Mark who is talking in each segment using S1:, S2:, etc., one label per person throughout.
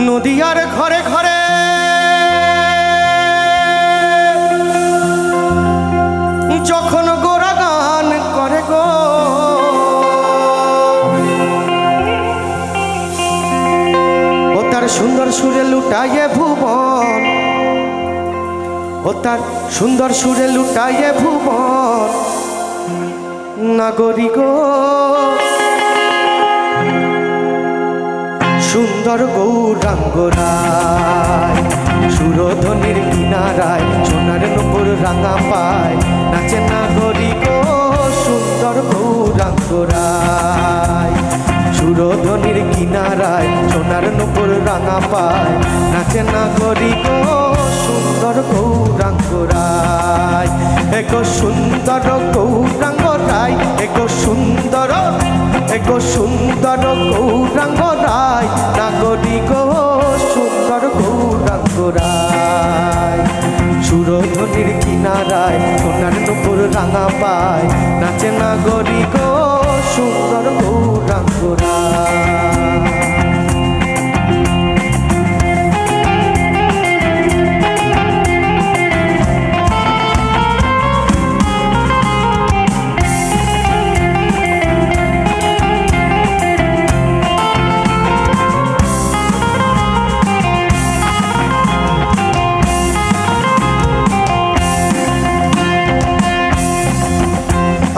S1: নদিয়ার ঘরে ঘরে যখন গোরা গান করে গো, ও তার সুন্দর সুরে লুটাইয়ে ভুবন, ও তার সুন্দর সুরে লুটাইয়ে ভুবন নাগরী গো। সুন্দর গৌরাঙ্গ রায় সুরধনির কিনারায় সোনার নুপুর রাঙা পায় নাচে নাগরী গো। সুন্দর গৌরাঙ্গ রায় সুরধনির কিনারায় সোনার নুপুর রাঙা পায় নাচে নাগরী গো। সুন্দর গৌরাঙ্গ রায় এগো সুন্দর গৌরাঙ্গ রায়, এগো সুন্দর সুন্দর গৌরাঙ্গ রায় নাগরী গো। সুন্দর গৌরাঙ্গ রায় সুরধনির কিনারায় সোনার নুপুর রাঙা পায় নাচে নাগরী গো। সুন্দর গৌরাঙ্গ রায়।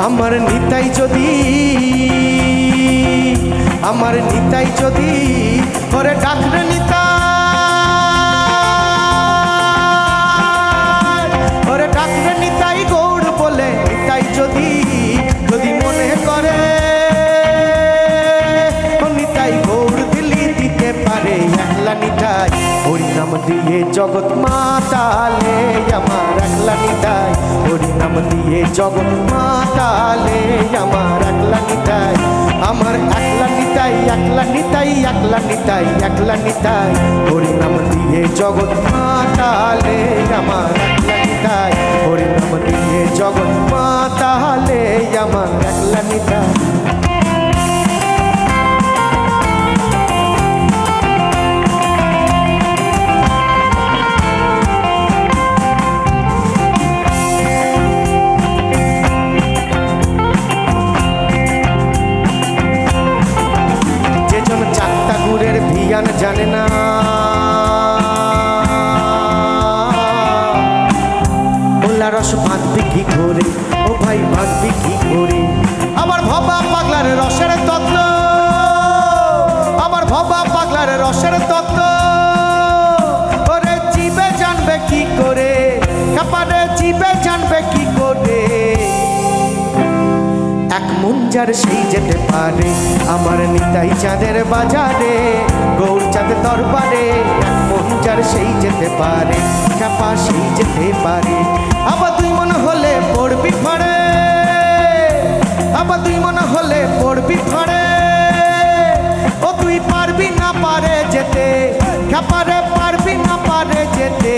S1: আমার নিতাই যদি, আমার নিতাই যদি করে ডাকরে নিতাই, ওরে ডাকরে নিতাই গৌর বলে নিতাই যদি, যদি মনে করে নিতাই গৌর দিলি দিতে পারে একলা নিতাই। হরি নাম দিয়ে জগৎ মাতালে আমার একলা নিতাই, হরি নাম দিয়ে জগৎ মাতালে আমার একলা নিতাই। আমার একলা নিতাই, একলা নিতাই, একলা নিতাই, একলা নিতাই, হরি নাম দিয়ে জগৎ মাতালে আমার একলা নিতাই, হরি নাম দিয়ে জগৎ মাতালে আমার একলা নিতাই। জানে না ওলা রস বাঁধবি কি করে, ও ভাই বাঁধবি কি করে। আমার ভবা পাগলার রসের তত্ত্ব, আমার ভবা পাগলার রসের তত্ত্ব ওরে জীবে জানবে কি করে, কাপারে জীবে জানবে কি করে। এক মন যার সেই যেতে পারে আমার নিতাই চাঁদের বাজারে, গৌর চাঁদের দরবারে। এক মন যার সেই যেতে পারে কাপা সেই যেতে পারে। আবার দুই মন হলে পড়বি ফাড়ে, আবার দুই মন হলে পড়বি ফাড়ে। ও তুই পারবি না পারে যেতে, কাপারে পারবি না পারে যেতে।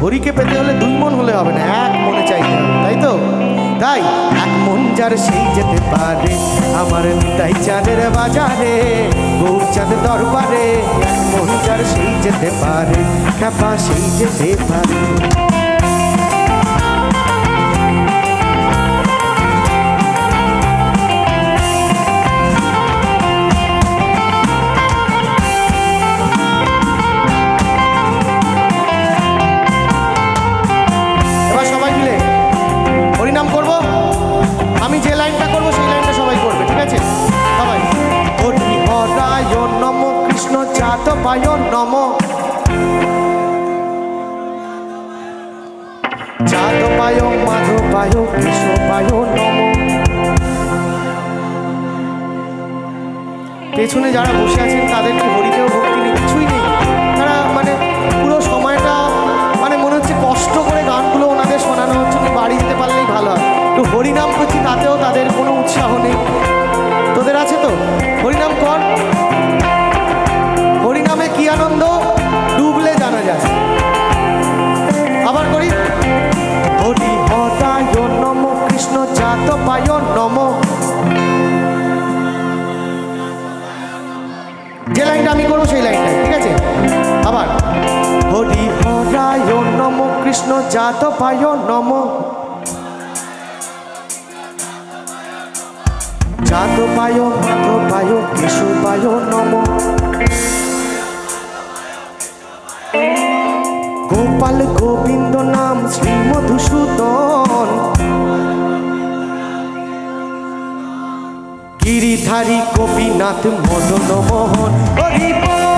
S1: হরিকে পেতে হলে দুই মন হলে হবে না, এক মনে চাইতে হবে, তাই তো? তাই এক মন যার সেই যেতে পারে আমার নিতাই চাঁদের বাজারে, গৌর চাঁদের দরবারে। এক মন যার সেই যেতে পারে কাপা সেই যেতে পারে। এবার সবাই মিলে হরিনাম করবো, আমি যে লাইনটা করবো সেই লাইনটা সবাই করবে, ঠিক আছে? সবাই হরি হরায় নম, কৃষ্ণ যাদবায় নম, যাদবায় মাধবায় কৃষ্ণবায় নম। পেছনে যারা বসে আছেন তাদের কি হরিতেও ভক্তি নেই? কিছুই নেই। তারা মানে পুরো সময়টা মানে মনে হচ্ছে কষ্ট করে গানগুলো ওনাদের শোনানো হচ্ছে, বাড়ি যেতে পারলেই ভালো হয়। একটু হরিনাম করছি তাতেও তাদের কোনো উৎসাহ নেই। তোদের আছে তো? হরিনাম কর। হরিনামে কি আনন্দ ডুবলে জানা যায়। আবার করি, হরি হরায় নম, কৃষ্ণ যাদবায় নম, জাত পায় নম, জাত পায় মাধ পায় কেশবায় নম, গোপাল গোবিন্দ নাম শ্রী মধুসূদন, গিরিধারী গোপীনাথ মদন মোহন। হরি বল।